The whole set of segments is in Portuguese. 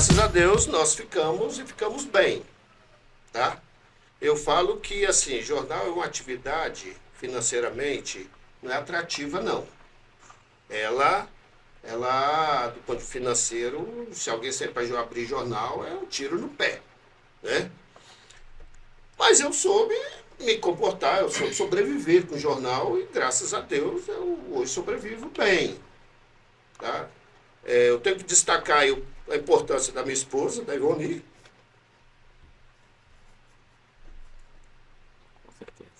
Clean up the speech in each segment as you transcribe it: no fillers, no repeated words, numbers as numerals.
graças a Deus nós ficamos e ficamos bem, tá? Eu falo que, assim, jornal é uma atividade financeiramente não é atrativa, não. Ela, do ponto de financeiro, se alguém sair para abrir jornal, é um tiro no pé, né? Mas eu soube me comportar, eu soube sobreviver com o jornal e, graças a Deus, eu hoje sobrevivo bem, tá? Eu tenho que destacar aí a importância da minha esposa, da Ivoni. Com certeza.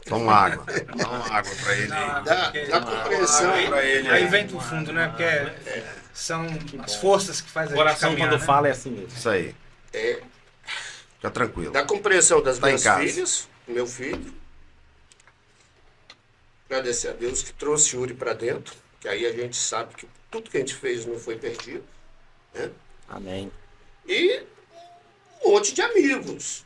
Toma água. Toma água pra ele aí. Da compreensão. Pra ele Aí aí. vem do fundo, né? Porque são as forças que fazem O a gente coração, caminhar, quando né? fala, é assim mesmo. Isso aí. Fica tranquilo. Da compreensão das Tá em minhas casa. filhas, do meu filho. Agradecer a Deus que trouxe Yuri para dentro, que aí a gente sabe que tudo que a gente fez não foi perdido, né? Amém. E um monte de amigos.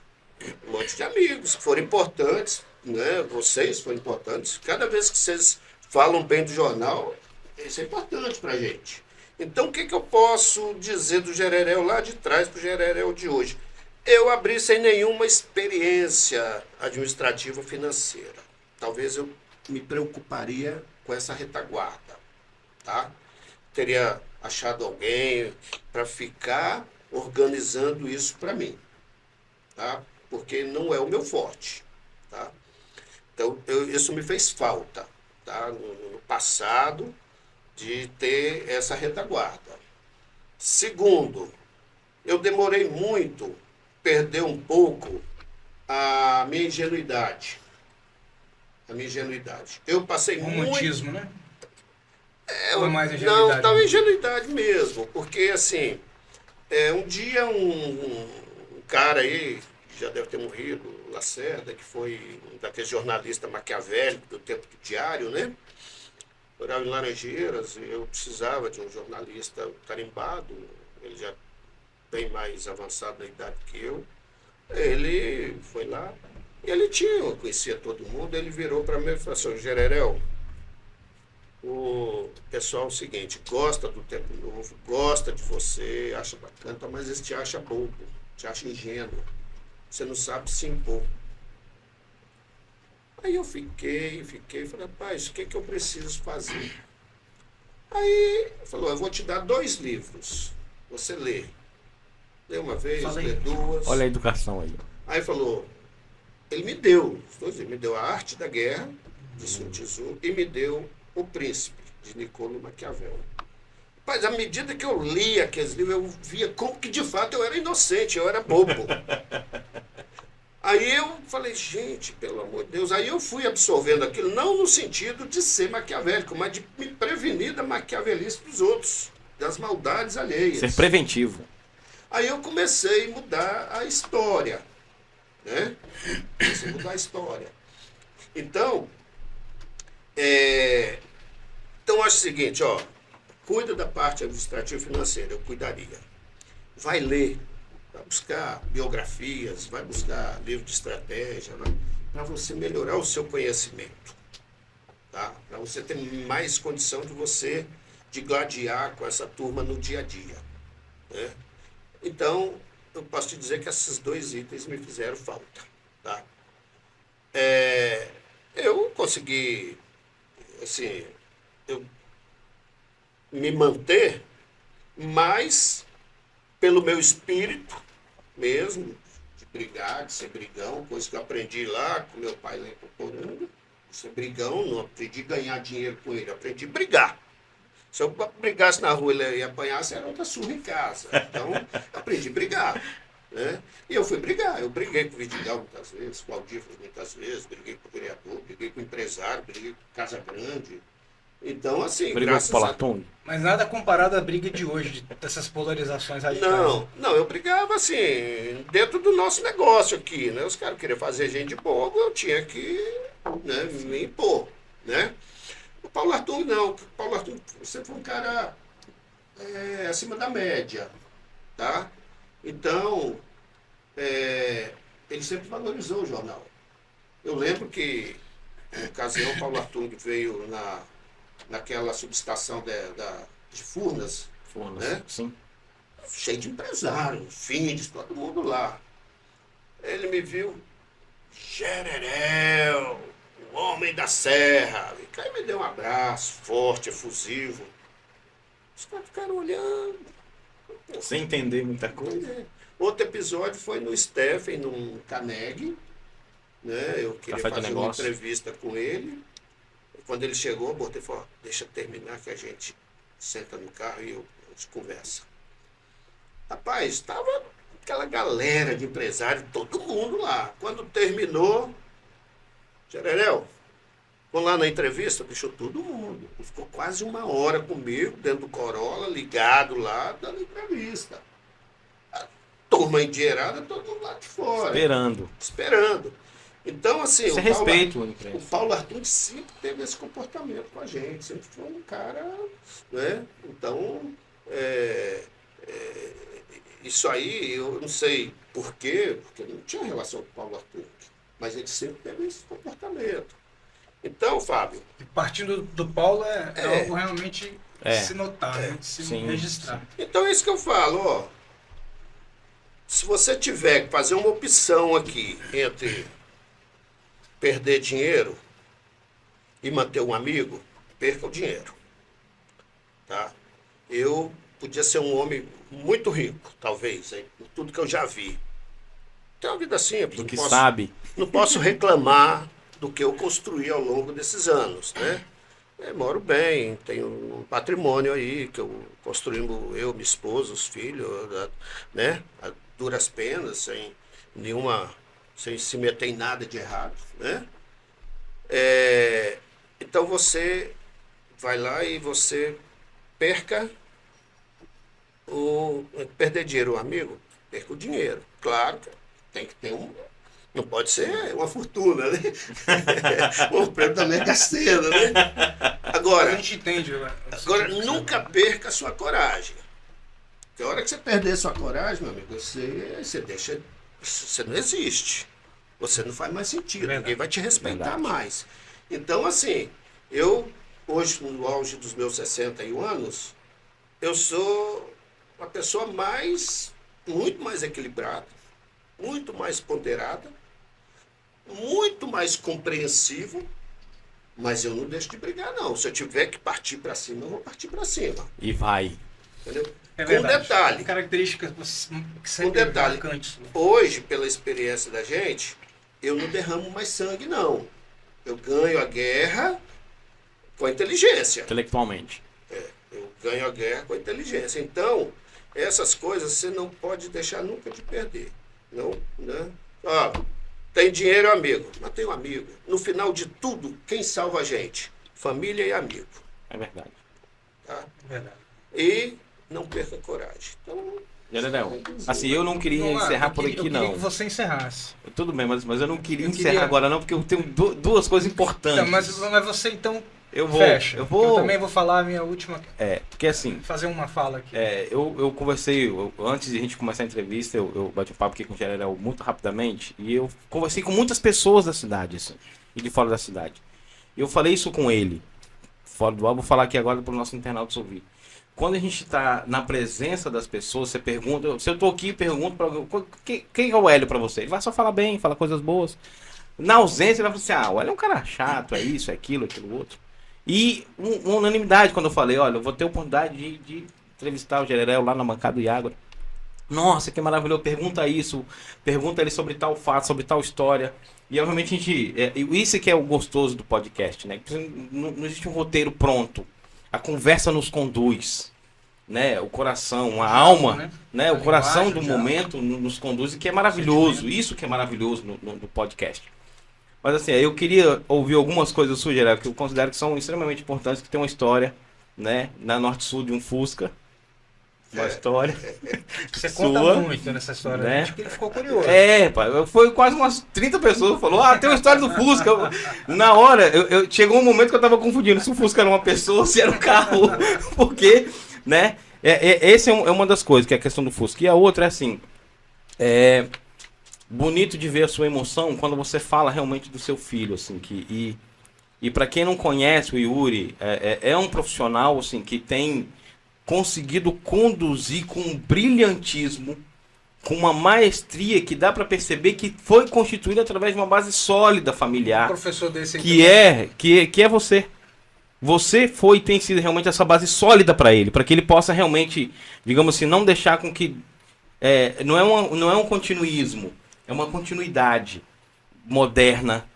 Um monte de amigos que foram importantes, né? Vocês foram importantes. Cada vez que vocês falam bem do jornal, isso é importante pra gente. Então, o que eu posso dizer do Jereréu lá de trás pro Jereréu de hoje? Eu abri sem nenhuma experiência administrativa financeira. Talvez eu me preocuparia com essa retaguarda, tá? Teria achado alguém para ficar organizando isso para mim, tá? Porque não é o meu forte, tá? Então, isso me fez falta, tá? No passado, de ter essa retaguarda. Segundo, eu demorei muito perder um pouco a minha ingenuidade. Eu passei muito... Romantismo, né? Ou Ou mais não, ingenuidade? estava ingenuidade mesmo, porque assim, um dia um cara aí, que já deve ter morrido, Lacerda, que foi um daqueles jornalistas maquiavélicos do tempo do diário, né? Morava em Laranjeiras e eu precisava de um jornalista tarimbado, ele já bem mais avançado na idade que eu. Ele foi lá, e ele conhecia todo mundo, ele virou para mim e falou assim: Jereréu, o pessoal é o seguinte, gosta do Tempo Novo, gosta de você, acha bacana, mas eles te acham bobo, te acham ingênuo, você não sabe se impor. Aí eu fiquei, falei, rapaz, o que eu preciso fazer? Aí ele falou, eu vou te dar 2 livros, você lê. Lê uma vez, lê 2. Olha a educação aí. Aí falou, ele me deu, me deu A Arte da Guerra, de Sun Tzu, e me deu O Príncipe, de Niccolo Maquiavel. Mas à medida que eu lia aqueles livros, eu via como que de fato eu era inocente, eu era bobo. Aí eu falei, gente, pelo amor de Deus, aí eu fui absorvendo aquilo, não no sentido de ser maquiavélico, mas de me prevenir da maquiavelice dos outros, das maldades alheias. Ser preventivo. Aí eu comecei a mudar a história, né? Comecei a mudar a história. Então, eu acho o seguinte, ó, cuida da parte administrativa e financeira, eu cuidaria. Vai ler, vai buscar biografias, vai buscar livro de estratégia, né? Para você melhorar o seu conhecimento, tá? Para você ter mais condição de gladiar com essa turma no dia a dia, né? Então, eu posso te dizer que esses 2 itens me fizeram falta, tá? Eu consegui, assim, eu me manter, mas pelo meu espírito mesmo, de brigar, de ser brigão, coisa que eu aprendi lá com meu pai lá em Poporanga, ser brigão, não aprendi a ganhar dinheiro com ele, aprendi a brigar. Se eu brigasse na rua e apanhasse, era outra surra em casa. Então, aprendi a brigar, né? E eu fui brigar. Eu briguei com o Vidigal muitas vezes, com o Aldífaro muitas vezes, briguei com o vereador, briguei com o empresário, briguei com Casa Grande. Então, assim, Brigou com o graças Paulo a... Artung? Mas nada comparado à briga de hoje, dessas polarizações radicais. Não, eu brigava assim, dentro do nosso negócio aqui, né? Os caras queriam fazer gente boba, eu tinha que, né, me impor, né? O Paulo Artung não, o Paulo Artung sempre foi um cara acima da média, tá? Então, ele sempre valorizou o jornal. Eu lembro que, em ocasião, o Paulo Artung veio naquela subestação de Furnas, Furnas, né? sim. Cheio de empresários, Findes, todo mundo lá. Ele me viu, Jererel, o homem da serra. E aí me deu um abraço forte, efusivo. Os caras ficaram olhando. Sem entender muita coisa. Outro episódio foi no Stephen, num Caneg, né? Eu queria Café de fazer uma negócio. entrevista com ele. E quando ele chegou, eu botei e falei, ó, deixa eu terminar que a gente senta no carro e a gente conversa. Rapaz, estava aquela galera de empresários, todo mundo lá. Quando terminou, Jererel, vamos lá na entrevista, deixou todo mundo. Ficou quase 1 hora comigo, dentro do Corolla, ligado lá, dando entrevista. A turma endinheirada, todo mundo lá de fora. Esperando. Então, assim, Isso é o Paulo, respeito, o imprensa. Paulo Artur sempre teve esse comportamento com a gente, sempre foi um cara, né? Então, isso aí, eu não sei por quê, porque não tinha relação com o Paulo Artur, mas ele sempre teve esse comportamento. Então, Fábio, E partindo do Paulo é algo realmente de É. se notar, né? De se Sim, registrar. então é isso que eu falo, ó. Se você tiver que fazer uma opção aqui entre perder dinheiro e manter um amigo, perca o dinheiro. Tá? Eu podia ser um homem muito rico, talvez, hein, por tudo que eu já vi. Tenho uma vida simples. Do não que posso- sabe. Não posso reclamar do que eu construí ao longo desses anos, né? Moro bem, tenho um patrimônio aí que eu construímos, eu, minha esposa, os filhos, né? A duras penas, sem se meter em nada de errado, né? Então você vai lá e você perder dinheiro, amigo, perca o dinheiro. Claro que tem que ter não pode ser uma fortuna, né? Um prêmio da Mega Sena, né? A Agora, gente entende, né? nunca perca a sua coragem. Porque a hora que você perder sua coragem, meu amigo, você deixa. Você não existe. Você não faz mais sentido. Verdade. Ninguém vai te respeitar Verdade. mais. Então, assim, eu, hoje, no auge dos meus 61 anos, eu sou uma pessoa muito mais equilibrada, muito mais ponderada, muito mais compreensivo, mas eu não deixo de brigar, não. Se eu tiver que partir para cima, eu vou partir para cima. E vai. Entendeu? É Com verdade. detalhe. Características que sempre detalhe. marcantes, né? Hoje, pela experiência da gente, eu não derramo mais sangue, não. Eu ganho a guerra com a inteligência. Intelectualmente. Eu ganho a guerra com a inteligência. Então, essas coisas você não pode deixar nunca de perder. Não, né? Tem dinheiro, amigo. Mas tem um amigo. No final de tudo, quem salva a gente? Família e amigo. É verdade. Tá? É verdade. E não perca a coragem. Então, Jererel, assim, eu não queria Vamos lá, encerrar eu por queria- aqui, eu queria não. que você encerrasse. Tudo bem, mas eu não queria Eu encerrar queria- agora, não, porque eu tenho duas coisas importantes. Então, mas você então eu vou. fecha. Eu vou. também vou falar a minha última. Porque assim. Fazer uma fala aqui. Eu conversei, antes de a gente começar a entrevista, eu bati um papo aqui com o Jererel muito rapidamente, e eu conversei com muitas pessoas da cidade, assim, e de fora da cidade. E eu falei isso com ele, fora do ar, vou falar aqui agora para o nosso internauta ouvir. Quando a gente está na presença das pessoas, você pergunta, se eu estou aqui e pergunto para alguém, quem é o Hélio para você? Ele vai só falar bem, falar coisas boas. Na ausência, ele vai falar assim, o Hélio é um cara chato, é isso, é aquilo outro. E uma unanimidade quando eu falei, olha, eu vou ter a oportunidade de entrevistar o Jererel lá na bancada do Iago. Nossa, que maravilhoso, pergunta isso, pergunta ele sobre tal fato, sobre tal história. E obviamente a gente, isso que é o gostoso do podcast, né? Não existe um roteiro pronto. A conversa nos conduz, né? O coração, a alma, né? O coração do momento nos conduz, e que é maravilhoso. Isso que é maravilhoso no podcast. Mas assim, eu queria ouvir algumas coisas suas, Jererel, que eu considero que são extremamente importantes, que tem uma história, né? Na Norte-Sul de um Fusca. Uma história. Você conta sua, muito nessa história, né? Acho que ele ficou curioso. Pai, foi quase umas 30 pessoas que falou, tem uma história do Fusca. Na hora, chegou um momento que eu tava confundindo se o Fusca era uma pessoa ou se era um carro. Porque, né? Essa é uma das coisas, que é a questão do Fusca. E a outra é assim, bonito de ver a sua emoção quando você fala realmente do seu filho, assim, E para quem não conhece o Yuri, é um profissional assim, que tem conseguido conduzir com um brilhantismo, com uma maestria que dá para perceber que foi constituída através de uma base sólida Um familiar, professor desse aí que é você. Você tem sido realmente essa base sólida para ele, para que ele possa realmente, digamos assim, não deixar com que não é um continuismo, é uma continuidade moderna,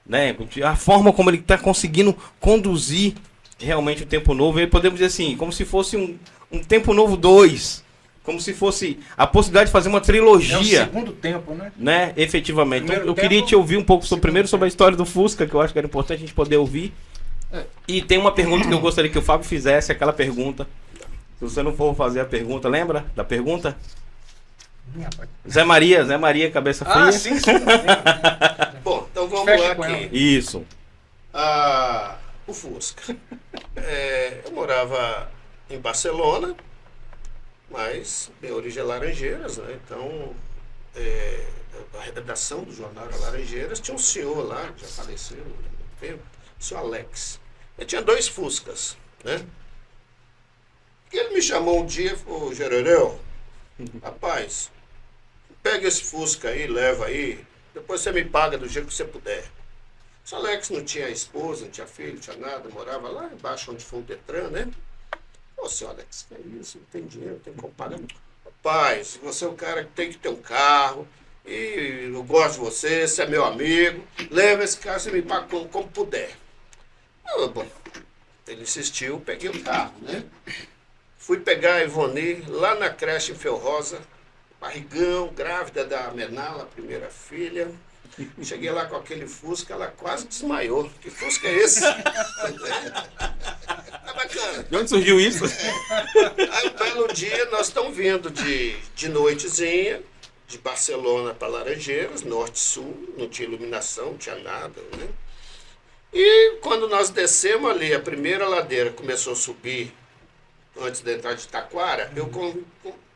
né? A forma como ele está conseguindo conduzir realmente o Tempo Novo, e podemos dizer assim, como se fosse um Tempo Novo 2, como se fosse a possibilidade de fazer uma É o trilogia, segundo tempo, né? né? Efetivamente. Então, Primeiro eu queria tempo, te ouvir um pouco primeiro sobre a tempo. história do Fusca, que eu acho que era importante a gente poder ouvir. E tem uma pergunta que eu gostaria que o Fábio fizesse, aquela pergunta. Se você não for fazer a pergunta, lembra da pergunta? Rapaz. Zé Maria, cabeça fria. Ah, sim. Bom, então vamos Fecha lá com aqui. ela. Isso. O Fusca. Eu morava em Barcelona, mas minha origem é Laranjeiras, né? Então, a redação do jornal era Laranjeiras. Tinha um senhor lá, que já faleceu há muito tempo, o senhor Alex. Ele tinha 2 Fuscas, né? E ele me chamou um dia e falou: Jererel, rapaz, pega esse Fusca aí, leva aí, depois você me paga do jeito que você puder. O senhor Alex não tinha esposa, não tinha filho, não tinha nada, morava lá embaixo onde foi o Detran, né? Ô, senhor Alex, que é isso? Não tem dinheiro, não tem como pagar. Rapaz, você é o cara que tem que ter um carro, e eu gosto de você é meu amigo, leva esse carro, você me paga como puder. Bom, ele insistiu, peguei o carro, né? Fui pegar a Ivone lá na creche em Felrosa, barrigão, grávida da Menala, a primeira filha. Cheguei lá com aquele Fusca, ela quase desmaiou. Que Fusca é esse? Tá bacana. De onde surgiu isso? Aí um belo dia nós estamos vindo de noitezinha, de Barcelona para Laranjeiras, norte-sul, não tinha iluminação, não tinha nada, né? E quando nós descemos ali, a primeira ladeira começou a subir, antes de entrar de Taquara, eu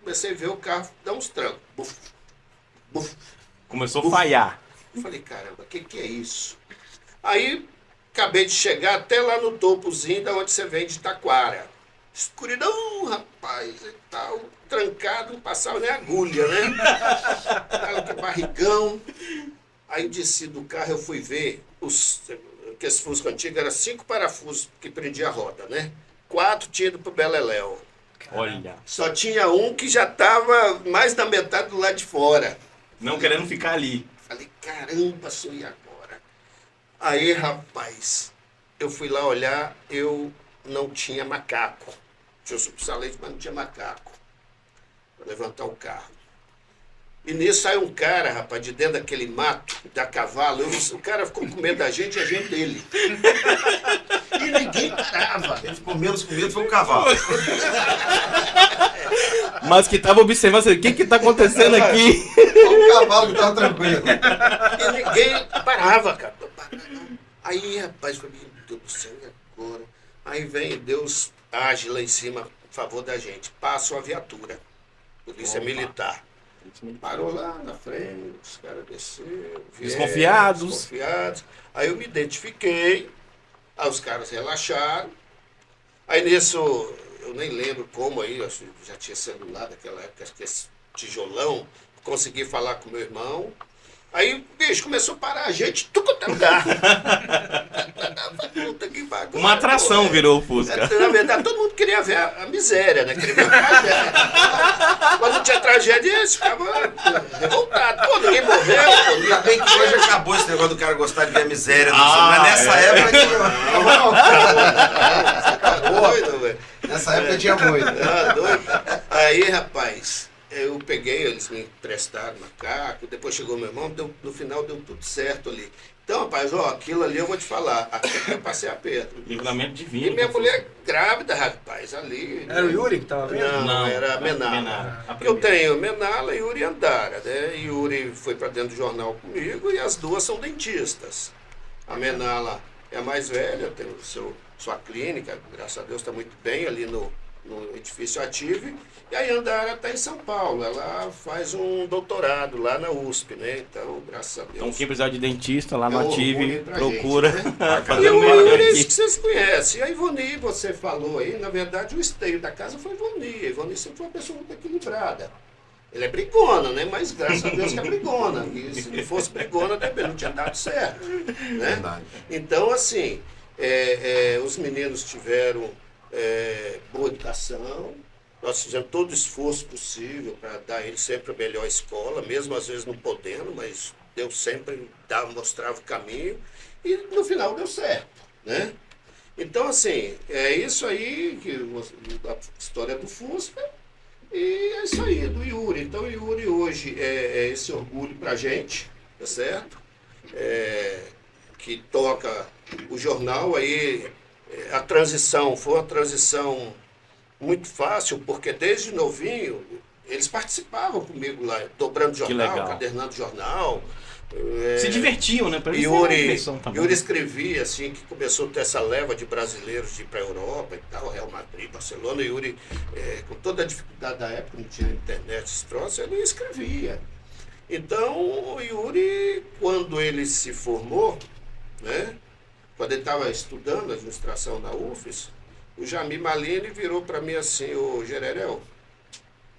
comecei a ver o carro dar uns trancos. Buf, buf. Começou a falhar. Eu falei, caramba, o que é isso? Aí, acabei de chegar até lá no topozinho da onde você vem de Taquara. Escuridão, rapaz, e tal, trancado, não passava nem agulha, né? Tava com barrigão. Aí desci do carro, eu fui ver que esse Fusca antigo era 5 parafusos que prendia a roda, né? 4 tinha ido pro Beleléu. Olha. Só tinha um que já estava mais da metade do lado de fora. Não querendo ficar ali. Falei, caramba, sou e agora? Aí, rapaz, eu fui lá olhar, eu não tinha macaco. Tinha subsalente, mas não tinha macaco. Para levantar o carro. E nisso saiu um cara, rapaz, de dentro daquele mato, da cavalo. O cara ficou com medo da gente e a gente dele. E ninguém parava. Quem ficou menos com medo foi o cavalo. Mas que tava observando assim, o que tá acontecendo aqui? O cavalo que tava tranquilo. E ninguém parava, cara. Aí, rapaz, eu falei, meu Deus do céu, e agora? Aí vem Deus age lá em cima a favor da gente. Passa uma viatura. Polícia militar. Parou lá na frente, os caras desceram. Desconfiados. Aí eu me identifiquei. Aí os caras relaxaram. Aí nisso, eu nem lembro como aí, eu já tinha celular naquela época, acho que esse tijolão. Consegui falar com meu irmão. Aí o bicho começou a parar a gente, tudo quanto é lugar. Puta que bagulho. Uma atração Pô, virou o Fusca. Na verdade, todo mundo queria ver a miséria, né? Queria ver a tragédia. Quando tinha tragédia, eles ficavam revoltados. Pô, ninguém morreu. Pô, Ainda bem que hoje acabou esse negócio do cara gostar de ver a miséria. Ah, mas nessa época Tá doido, velho. Nessa época tinha muito. Ah, doido. Aí, rapaz, eu peguei, eles me emprestaram macaco, depois chegou meu irmão, no final deu tudo certo ali. Então, rapaz, ó, aquilo ali eu vou te falar, até eu passei aperto. Livramento divino. E minha mulher grávida, rapaz, ali. Era o Yuri que tava vendo? Não, era a Menala. Menala, a Eu primeira. tenho Menala, Yuri e Andara, né? Yuri foi para dentro do jornal comigo e as duas são dentistas. A Menala é a mais velha, tem sua clínica, graças a Deus está muito bem ali no no edifício Ative, e a Yandara está em São Paulo. Ela faz um doutorado lá na USP, né? Então, graças a Deus. Então, quem precisar de dentista lá no É um Ative, orgulho pra procura. gente, né? a E Casa o Melhor Yuri é aqui. isso que vocês conhecem. A Ivoni, você falou aí, na verdade, o esteio da casa foi a Ivoni. A Ivoni sempre foi uma pessoa muito equilibrada. Ele é brigona, né? Mas graças a Deus que é brigona. E se não fosse brigona, também não tinha dado certo. Né? Verdade. Então, assim, os meninos tiveram boa educação. Nós fizemos todo o esforço possível para dar a eles sempre a melhor escola, mesmo às vezes não podendo, mas Deus sempre mostrava o caminho. E no final deu certo, né? Então, assim, é isso aí, a história do Fusca. E é isso aí, do Yuri. Então, o Yuri hoje é esse orgulho pra gente, tá certo? Que toca o jornal aí. A transição foi uma transição muito fácil, porque desde novinho eles participavam comigo lá, dobrando jornal, legal. cadernando jornal. Se divertiam, né? Pra eles foi uma diversão também. Yuri escrevia assim que começou a ter essa leva de brasileiros de ir para a Europa e tal, Real Madrid, Barcelona. Yuri, com toda a dificuldade da época, não tinha internet, esse troço, ele escrevia. Então, o Yuri, quando ele se formou, né, quando ele estava estudando administração na UFES, o Jamil Malini virou para mim assim: ô Jererel,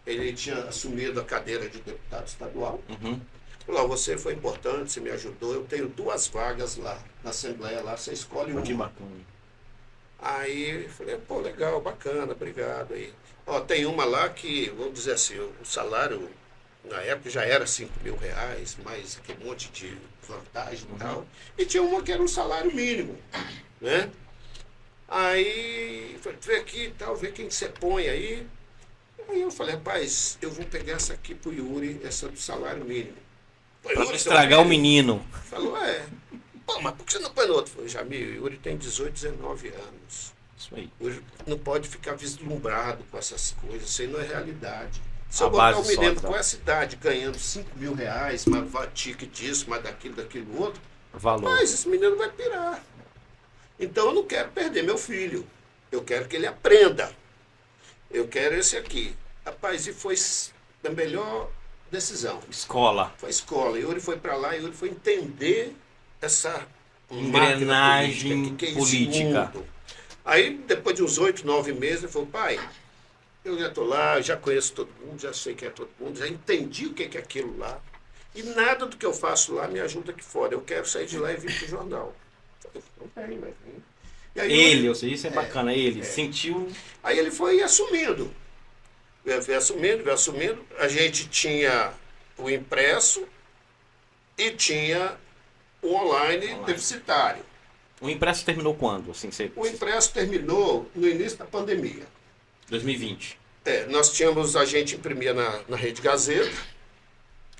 ele tinha assumido a cadeira de deputado estadual. Uhum. Falou: você foi importante, você me ajudou, eu tenho 2 vagas lá na Assembleia, lá você escolhe uma. Que bacana. Aí eu falei: pô, legal, bacana, obrigado. Aí, ó, tem uma lá que, vamos dizer assim, o salário na época já era R$ 5.000, mais aquele monte de vantagem e tal. E tinha uma que era um salário mínimo, né? Aí, falei: vê aqui e tal, vê quem você põe aí. Aí eu falei: rapaz, eu vou pegar essa aqui pro Yuri, essa do salário mínimo. Pra não estragar o menino. Falou: pô, mas por que você não põe no outro? Falei: Jamil, o Yuri tem 18, 19 anos. Isso aí. O Yuri não pode ficar vislumbrado com essas coisas, isso aí não é realidade. Se eu A botar base o menino sólida. com essa idade ganhando R$ 5.000, mas tique disso, mas daquilo outro, Valor. mas esse menino vai pirar. Então eu não quero perder meu filho. Eu quero que ele aprenda. Eu quero esse aqui. Rapaz, e foi a melhor decisão. Escola. Foi a escola. Yuri foi para lá, Yuri foi entender essa Engrenagem máquina que é esse política. mundo. Aí, depois de uns 8, 9 meses, ele falou: pai, eu já estou lá, já conheço todo mundo, já sei quem é todo mundo, já entendi o que é aquilo lá. E nada do que eu faço lá me ajuda aqui fora. Eu quero sair de lá e vir para o jornal. Eu falei: vai vir. E aí, Ele, ou seja, isso é bacana. Ele sentiu. Aí ele foi assumindo. Veio assumindo. A gente tinha o impresso e tinha o online deficitário. O impresso terminou quando? Assim, O impresso terminou no início da pandemia. 2020. Nós tínhamos, a gente imprimia na Rede Gazeta,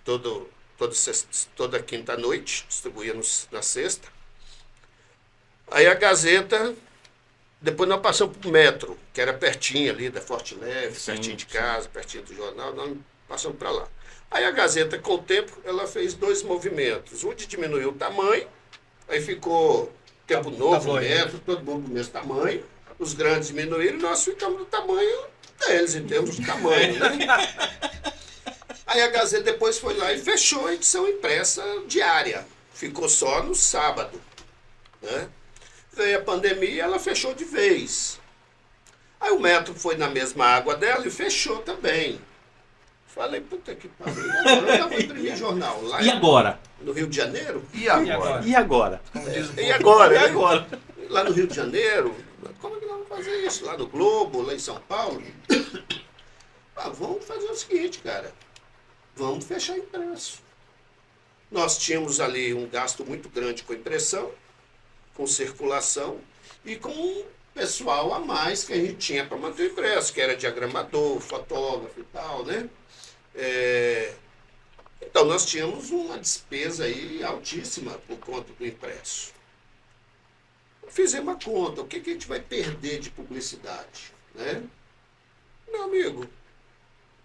toda quinta-noite, distribuía na sexta. Aí a Gazeta, depois nós passamos para o Metro, que era pertinho ali da Forte Leve, Sim, pertinho de sim. casa, pertinho do jornal, nós passamos para lá. Aí a Gazeta, com o tempo, ela fez 2 movimentos. Um de diminuir o tamanho, aí ficou Tempo Novo, Tabloide. Metro, todo mundo do mesmo tamanho. Os grandes diminuíram e nós ficamos do tamanho deles, em termos de tamanho, né? Aí a Gazeta depois foi lá e fechou a edição impressa diária. Ficou só no sábado, né? Veio a pandemia, ela fechou de vez. Aí o Metro foi na mesma água dela e fechou também. Falei: puta que pariu, agora eu vou imprimir jornal lá E agora? no Rio de Janeiro. E agora? E agora? E agora? E né? agora? Lá no Rio de Janeiro, como é que nós vamos fazer isso? Lá no Globo, lá em São Paulo? Vamos fazer o seguinte, cara. Vamos fechar impresso. Nós tínhamos ali um gasto muito grande com impressão, com circulação e com pessoal a mais que a gente tinha para manter o impresso, que era diagramador, fotógrafo e tal, né? Então nós tínhamos uma despesa aí altíssima por conta do impresso. Fizemos a conta, o que a gente vai perder de publicidade, né? Meu amigo,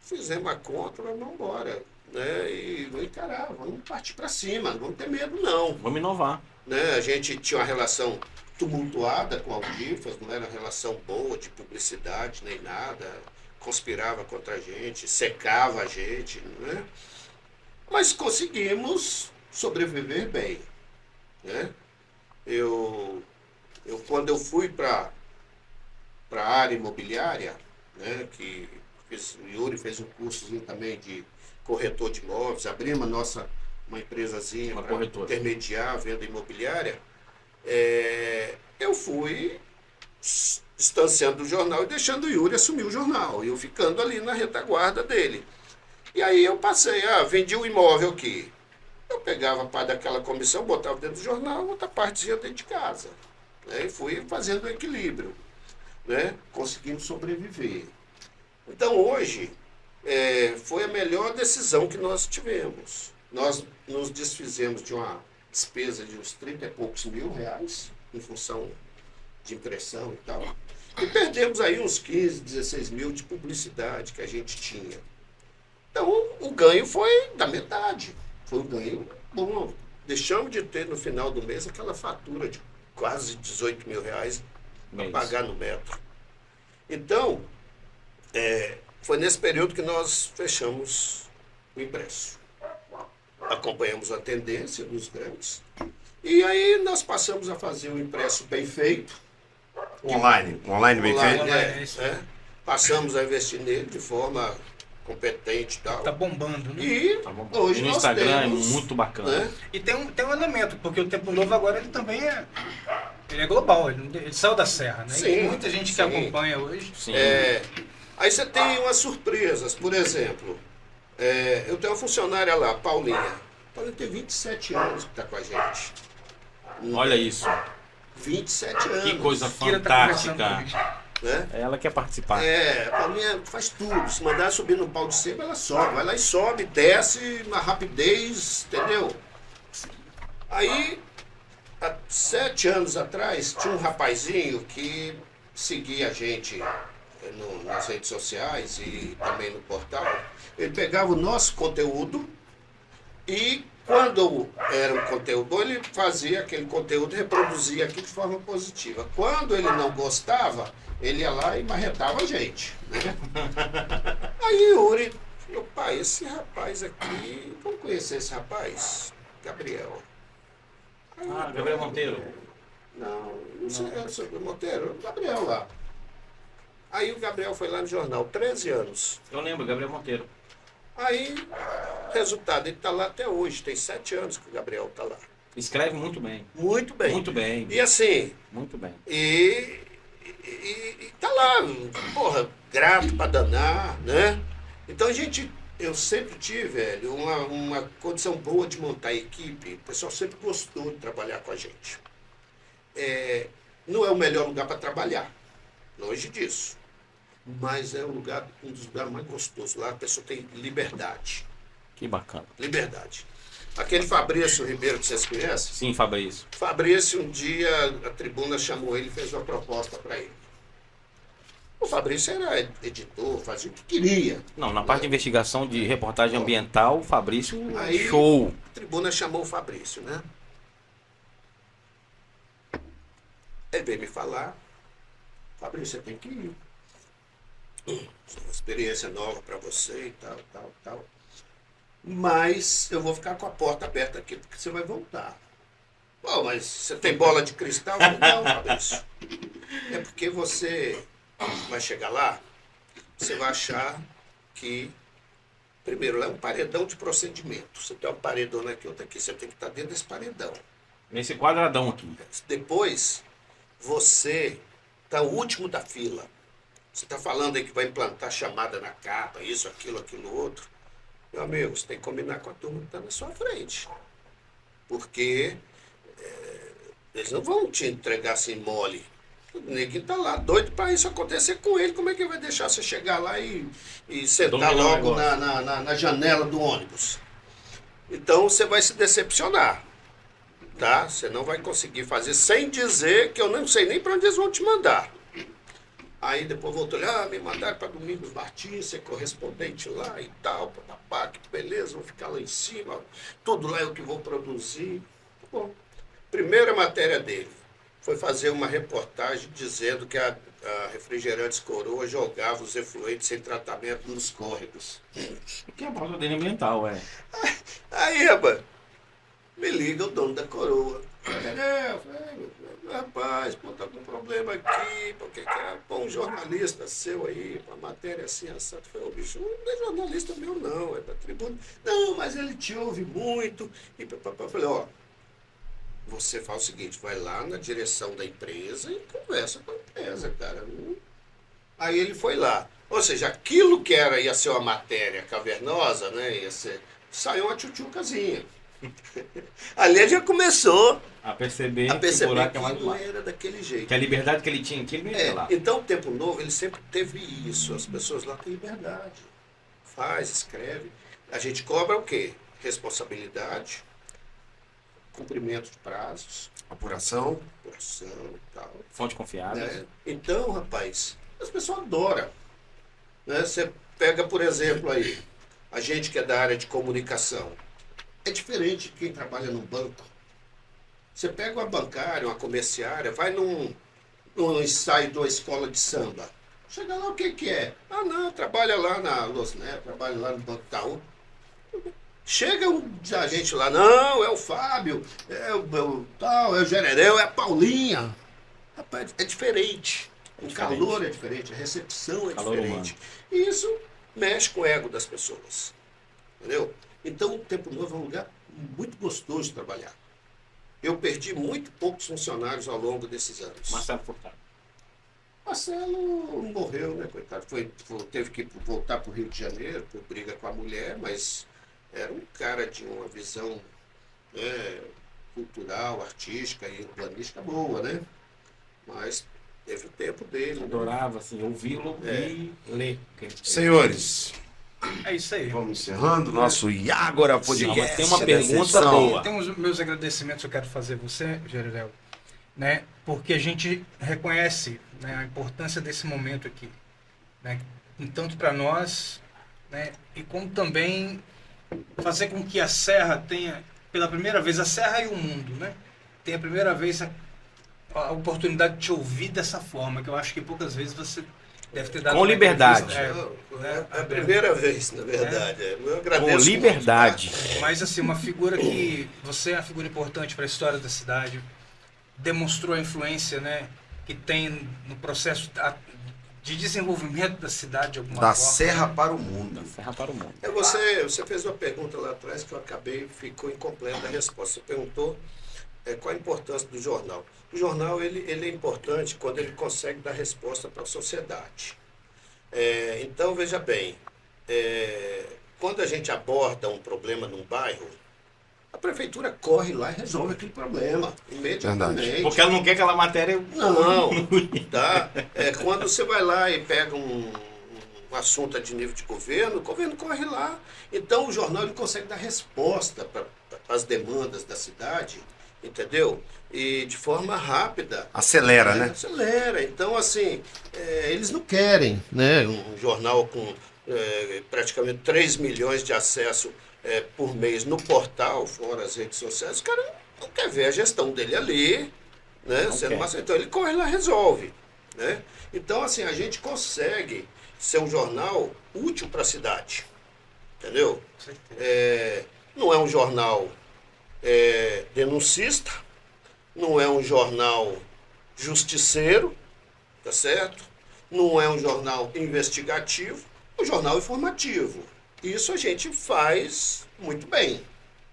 fizemos a conta, mas vamos embora, né? E vamos encarar, vamos partir para cima, não vamos ter medo não. Vamos inovar. Né? A gente tinha uma relação tumultuada com Aldifas, não era relação boa de publicidade nem nada, conspirava contra a gente, secava a gente, não é? Mas conseguimos sobreviver bem, né? Quando eu fui para a área imobiliária, né, o Yuri fez um cursozinho também de corretor de imóveis, abrimos uma empresazinha Uma para corretora. intermediar a venda imobiliária. Eu fui distanciando do jornal e deixando o Yuri assumir o jornal, e eu ficando ali na retaguarda dele. E aí eu passei, vendi o imóvel aqui. Eu pegava parte daquela comissão, botava dentro do jornal, outra parte ia dentro de casa. Né? E fui fazendo o equilíbrio. Né? Conseguimos sobreviver. Então hoje foi a melhor decisão que nós tivemos. Nós nos desfizemos de uma despesa de uns 30 e poucos mil reais, em função de impressão e tal. E perdemos aí uns 15, 16 mil de publicidade que a gente tinha. Então o ganho foi da metade. Foi um ganho bom. Deixamos de ter no final do mês aquela fatura de quase 18 mil reais para pagar no metro. Então, foi nesse período que nós fechamos o impresso. Acompanhamos a tendência dos grandes. E aí nós passamos a fazer o impresso bem feito. Online bem feito. Passamos a investir nele de forma competente e tal. Tá bombando, né? E hoje no nós Instagram temos, é muito bacana. né? E tem um elemento, porque o Tempo Novo agora ele também ele é global, ele saiu da serra, né? E Sim, tem muita gente que sim. acompanha hoje. Sim. Aí você tem umas surpresas, por exemplo, eu tenho uma funcionária lá, Paulinha. Paulinha tem 27 anos que está com a gente. Olha isso. 27 anos. Que coisa Kira tá conversando fantástica. comigo. Né? Ela quer participar. A Paulinha faz tudo. Se mandar subir no pau de sebo, ela sobe. Vai lá e sobe, desce na rapidez, entendeu? Aí, há 7 anos atrás, tinha um rapazinho que seguia a gente nas redes sociais e também no portal. Ele pegava o nosso conteúdo e, quando era um conteúdo bom, ele fazia aquele conteúdo, reproduzia aquilo de forma positiva. Quando ele não gostava, ele ia lá e marretava a gente. Né? Aí Yuri falou, pai, esse rapaz aqui, vamos conhecer esse rapaz? Gabriel. Aí, Gabriel Monteiro. não sei, é sobre o Monteiro, Gabriel lá. Aí o Gabriel foi lá no jornal, 13 anos. Eu lembro, Gabriel Monteiro. Aí, resultado, ele está lá até hoje, tem 7 anos que o Gabriel está lá. Escreve muito bem. Muito bem. Muito bem. E assim, Muito bem. e tá lá, porra, grato pra danar, né? Então eu sempre tive, velho, uma condição boa de montar a equipe. O pessoal sempre gostou de trabalhar com a gente. Não é o melhor lugar para trabalhar, longe disso. Mas é um dos lugares mais gostosos. Lá a pessoa tem liberdade. Que bacana. Liberdade. Aquele Fabrício Ribeiro que vocês conhecem, Sim, Fabrício. Fabrício, um dia a tribuna chamou ele e fez uma proposta para ele. O Fabrício era editor, fazia o que queria. Não, na parte de investigação de reportagem ambiental, o Fabrício, Aí, show. A tribuna chamou o Fabrício, né? Ele veio me falar, Fabrício, você tem que ir. Isso é uma experiência nova para você e tal. Mas eu vou ficar com a porta aberta aqui, porque você vai voltar. Pô, mas você tem bola de cristal? Não, Fabrício. É porque você vai chegar lá, você vai achar que, primeiro, lá é um paredão de procedimento. Você tem um paredão aqui, outro aqui. Você tem que estar dentro desse paredão. Nesse quadradão aqui. Depois, você está o último da fila. Você está falando aí que vai implantar chamada na capa, isso, aquilo outro. Meu amigo, você tem que combinar com a turma que está na sua frente. Porque eles não vão te entregar assim mole. O neguinho está lá, doido para isso acontecer com ele. Como é que ele vai deixar você chegar lá e sentar Dominar o logo negócio. na janela do ônibus? Então você vai se decepcionar. Tá? Você não vai conseguir fazer sem dizer que eu não sei nem para onde eles vão te mandar. Aí depois voltou, me mandaram para Domingos Martins, ser correspondente lá e tal, papapá, que beleza, vou ficar lá em cima, tudo lá eu que vou produzir. Bom, primeira matéria dele, foi fazer uma reportagem dizendo que a Refrigerantes Coroa jogava os efluentes sem tratamento nos córregos. Que é a pauta dele ambiental, Aí, rapaz, me liga o dono da Coroa. Rapaz, pô, tá com problema aqui, porque quer pôr um jornalista seu aí, uma matéria assim, assado. Eu falei, ô bicho, não é jornalista meu não, é da tribuna. Não, mas ele te ouve muito. E eu falei, ó, você faz o seguinte, vai lá na direção da empresa e conversa com a empresa, cara. Aí ele foi lá. Ou seja, aquilo que ia ser uma matéria cavernosa, né, saiu uma tchutchucazinha. Ali já começou a perceber que o buraco é mais não era daquele jeito. Que a liberdade que ele tinha aqui, ele não ia lá. Então, o Tempo Novo, ele sempre teve isso. As pessoas lá têm liberdade. Faz, escreve. A gente cobra o quê? Responsabilidade, cumprimento de prazos, Apuração. e tal. Fonte confiável. Né? Então, rapaz, as pessoas adoram. Né? Você pega, por exemplo, aí, a gente que é da área de comunicação. É diferente de quem trabalha no banco. Você pega uma bancária, uma comerciária, vai num ensaio de uma escola de samba. Chega lá, o que é? Ah, não, trabalha lá na Losnet, trabalha lá no Banco Itaú. Chega um agente lá, não, é o Fábio, é o Jererel, é a Paulinha. Rapaz, é diferente. O calor é diferente, a recepção é diferente. E isso mexe com o ego das pessoas. Entendeu? Então, o Tempo Novo é um lugar muito gostoso de trabalhar. Eu perdi muito poucos funcionários ao longo desses anos. Marcelo Furtado. Marcelo morreu, né, coitado? Teve que voltar para o Rio de Janeiro por briga com a mulher, mas era um cara de uma visão, né, cultural, artística e urbanística boa, né? Mas teve o tempo dele. Adorava, assim, ouvi-lo e ler. Senhores, É isso aí. vamos encerrando o nosso Iagora Podcast. Mas tem uma pergunta boa. Tem os meus agradecimentos que eu quero fazer a você, Jererel, né? Porque a gente reconhece, né, a importância desse momento aqui, né? Tanto para nós, né, e como também fazer com que a Serra tenha, pela primeira vez, a Serra e o mundo, né, tenha a primeira vez a oportunidade de te ouvir dessa forma, que eu acho que poucas vezes você deve ter dado Com liberdade. É a primeira vez, na verdade. Eu agradeço. Com liberdade. Mas assim, uma figura que você é uma figura importante para a história da cidade, demonstrou a influência, né, que tem no processo de desenvolvimento da cidade de alguma Da forma. Serra para o Mundo. Serra para o mundo. Você fez uma pergunta lá atrás que eu acabei, ficou incompleta a resposta. Você perguntou qual a importância do jornal. O jornal ele é importante quando ele consegue dar resposta para a sociedade. Então, veja bem, quando a gente aborda um problema num bairro, a prefeitura corre lá e resolve aquele problema imediatamente. Verdade. Porque ela não quer aquela matéria. Não, tá? Quando você vai lá e pega um assunto de nível de governo, o governo corre lá. Então, o jornal ele consegue dar resposta para as demandas da cidade, entendeu? E de forma rápida. Acelera, né? Acelera. Então, assim, eles não querem, né, um jornal com praticamente 3 milhões de acesso por mês no portal, fora as redes sociais. O cara não quer ver a gestão dele ali, né, sendo uma... Então, ele corre lá e resolve, né? Então, assim, a gente consegue ser um jornal útil para a cidade, entendeu? Não é um jornal denuncista, não é um jornal justiceiro, tá certo? Não é um jornal investigativo, é um jornal informativo. Isso a gente faz muito bem,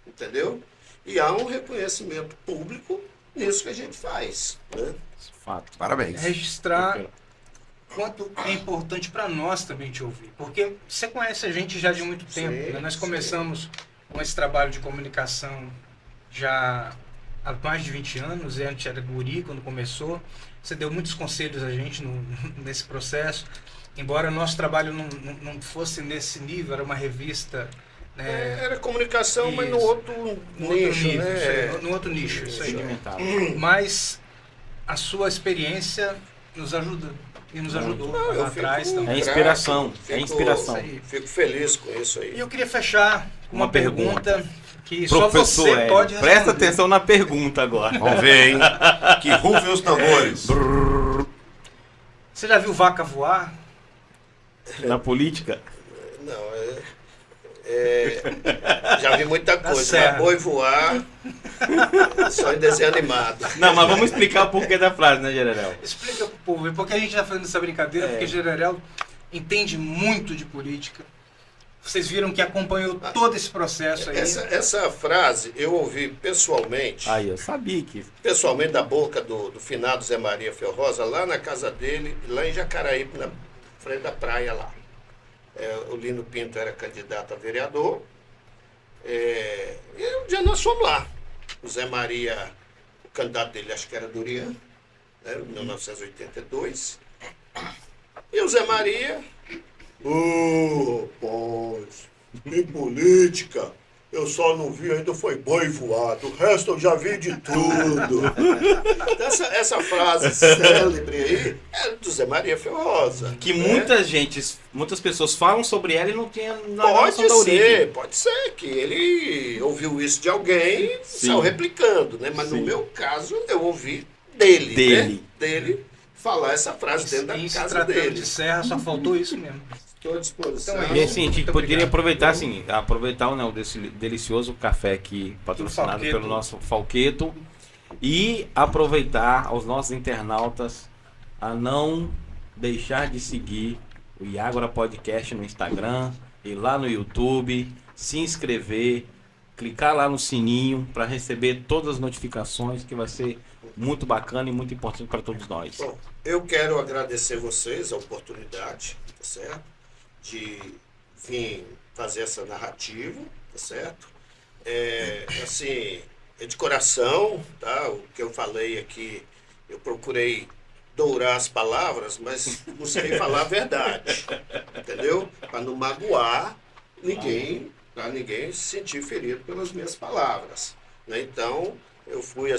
entendeu? E há um reconhecimento público nisso que a gente faz, né? Fato. Parabéns. Registrar quanto é importante para nós também te ouvir. Porque você conhece a gente já de muito tempo, né? Nós começamos com esse trabalho de comunicação já há mais de 20 anos, e a gente era guri quando começou. Você deu muitos conselhos a gente nesse processo. Embora nosso trabalho não fosse nesse nível, era uma revista... né? Era comunicação, mas no Isso. outro nicho, nível, né? no outro nicho, isso aí. Segmentado. Mas a sua experiência nos ajuda e nos ajudou Eu lá fico atrás também. É inspiração, grato, é inspiração. Isso aí. Fico feliz com isso aí. E eu queria fechar com uma Uma pergunta. pergunta Que só Professor você Hélio, pode presta responder. atenção na pergunta agora. Vamos ver, hein? Que rufem os tambores. Você já viu vaca voar? Na política? Não, já vi muita coisa. certo. Mas boi voar, só em desenho animado. Não, mas vamos explicar o porquê da frase, né, Jererel? Explica pro povo, porque a gente tá fazendo essa brincadeira, porque Jererel entende muito de política. Vocês viram que acompanhou todo esse processo aí. Essa frase eu ouvi pessoalmente, Aí, eu sabia que... pessoalmente da boca do finado Zé Maria Ferrosa, lá na casa dele, lá em Jacaraípe, na frente da praia lá. O Lino Pinto era candidato a vereador. E um dia nós fomos lá. O Zé Maria, o candidato dele, acho que era Durian, né, em 1982. E o Zé Maria, rapaz, em política, eu só não vi ainda foi boi voado, o resto eu já vi de tudo. Então, essa frase célebre aí é do Zé Maria Ferrosa. Que né? muitas pessoas falam sobre ela e não tem noção da origem. Pode ser que ele ouviu isso de alguém e Sim. saiu replicando, né? Mas Sim. no meu caso, eu ouvi dele, Dele. né? Dele falar essa frase dentro da Em se casa tratando dele. de serra, só faltou isso mesmo. Estou à disposição. Então é E isso. assim, a gente Muito poderia obrigado. aproveitar, assim, desse delicioso café aqui, patrocinado Falqueto. pelo nosso Falqueto, e aproveitar aos nossos internautas a não deixar de seguir o Iagora Podcast no Instagram, ir lá no YouTube, se inscrever, clicar lá no sininho para receber todas as notificações, que vai ser muito bacana e muito importante para todos nós. Bom, eu quero agradecer vocês a oportunidade, tá certo? De vir fazer essa narrativa, tá certo? Assim, é de coração, tá? O que eu falei aqui, eu procurei dourar as palavras, mas busquei falar a verdade, entendeu? Para não magoar ninguém, para ninguém se sentir ferido pelas minhas palavras, né? Então, eu fui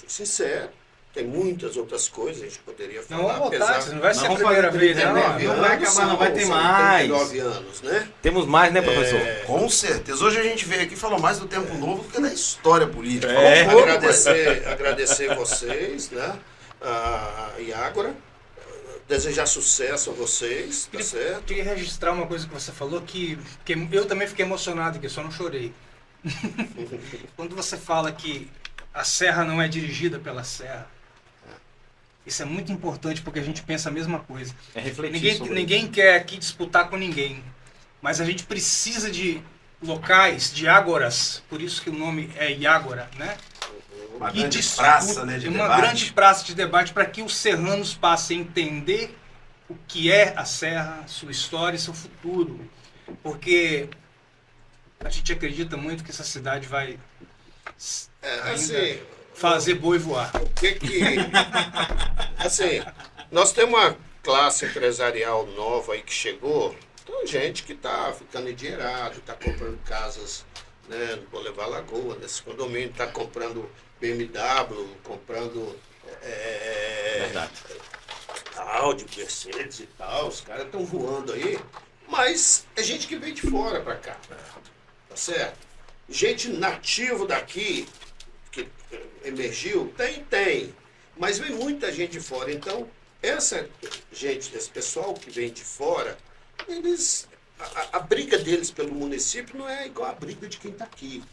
sincero. Tem muitas outras coisas que a gente poderia Não, falar, vamos voltar, apesar não vai ser a Vamos primeira fazer vez, não. 39 não vai anos, acabar, não vai ter são mais. 39 anos, né? Temos mais, né, professor? Com certeza. Hoje a gente veio aqui e falou mais do tempo novo do que da história política. É. Falou pouco, Agradecer vocês, né? A Iágora. Desejar sucesso a vocês, tá Eu certo? queria registrar uma coisa que você falou, que eu também fiquei emocionado, que eu só não chorei. Quando você fala que a serra não é dirigida pela serra, isso é muito importante porque a gente pensa a mesma coisa. É refletir sobre Ninguém quer aqui disputar com ninguém, mas a gente precisa de locais, de ágoras, por isso que o nome é Iágora, né? Uma Que grande disputa- praça, né, de uma debate. grande praça de debate para que os serranos passem a entender o que é a serra, sua história e seu futuro. Porque a gente acredita muito que essa cidade vai ainda Assim, fazer boi voar. o que que... Assim, nós temos uma classe empresarial nova aí que chegou, então gente que está ficando endinheirado, está comprando casas, né, no Boulevard Lagoa, nesse condomínio, está comprando BMW, comprando Verdade. Audi, Mercedes e tal, os caras estão voando aí, mas é gente que veio de fora para cá, tá certo? Gente nativo daqui, que emergiu, tem, mas vem muita gente de fora, então essa gente, esse pessoal que vem de fora, eles, a briga deles pelo município não é igual a briga de quem está aqui.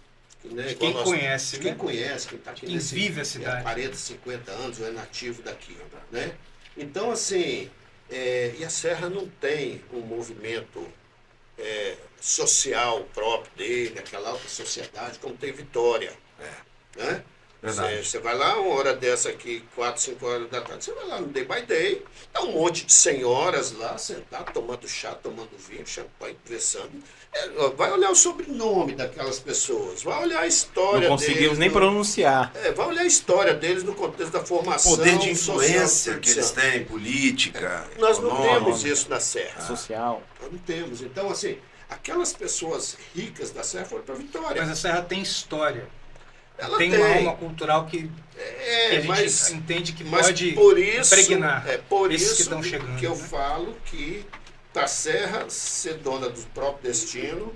Né? Quem Igual conhece, quem né? conhece, quem está aqui Quem vive a cidade. há 40, 50 anos, ou é nativo daqui, né? Então, assim, e a Serra não tem um movimento social próprio dele, aquela alta sociedade, como tem Vitória, né? Verdade. Você vai lá uma hora dessa aqui, 4, 5 horas da tarde, você vai lá no Day by Day, tá um monte de senhoras lá, sentado, tomando chá, tomando vinho, champanhe, conversando. Vai olhar o sobrenome daquelas pessoas, vai olhar a história Não conseguimos deles, nem pronunciar. vai olhar a história deles no contexto da formação Poder de social influência que eles tradicional. têm, política, Nós não econômica. temos isso na Serra. Social. Nós não temos. Então, assim, aquelas pessoas ricas da Serra foram para Vitória. Mas a serra tem história. Ela Tem uma alma cultural que a gente mas entende que Mas pode por isso, impregnar por esses que isso estão chegando, que eu né? falo que para a Serra ser dona do próprio destino,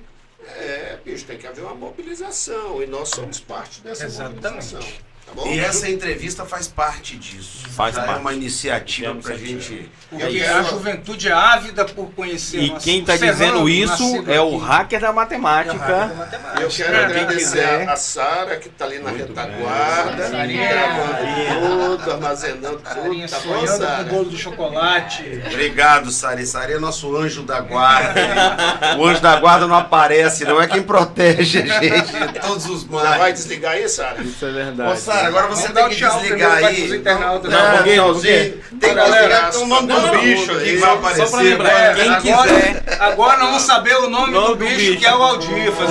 Bicho, tem que haver uma mobilização. E nós somos parte dessa Exatamente. mobilização. Tá bom? E essa entrevista faz parte disso. Faz Já parte. é uma iniciativa Temos pra sentido. gente... Porque a juventude é ávida por conhecer E nosso quem tá serrano dizendo isso nascido é o aqui. hacker da É o matemática. hacker da matemática. Eu quero Quem agradecer quiser. a Sara, que está ali na Muito retaguarda, Sarinha. gravando tudo, armazenando Sarinha tudo. Tá bom, sonhando com Sara? bolo de chocolate. Obrigado, Sari. Sari é nosso anjo da guarda. O anjo da guarda não aparece, não é quem protege a gente de todos os Já vai males. desligar aí, Sara? Isso é Ô, verdade. Sara, agora você Vamos dar tem um que tchau desligar primeiro para os aí. internautas. Não, Por quê? tchauzinho. Tem que Galera, desligar, tem o nome não, do não, bicho não, aqui que só- vai só pra aparecer. lembrar. né? Quem agora, quiser. agora nós vamos saber o nome do bicho, que é o Aldifas.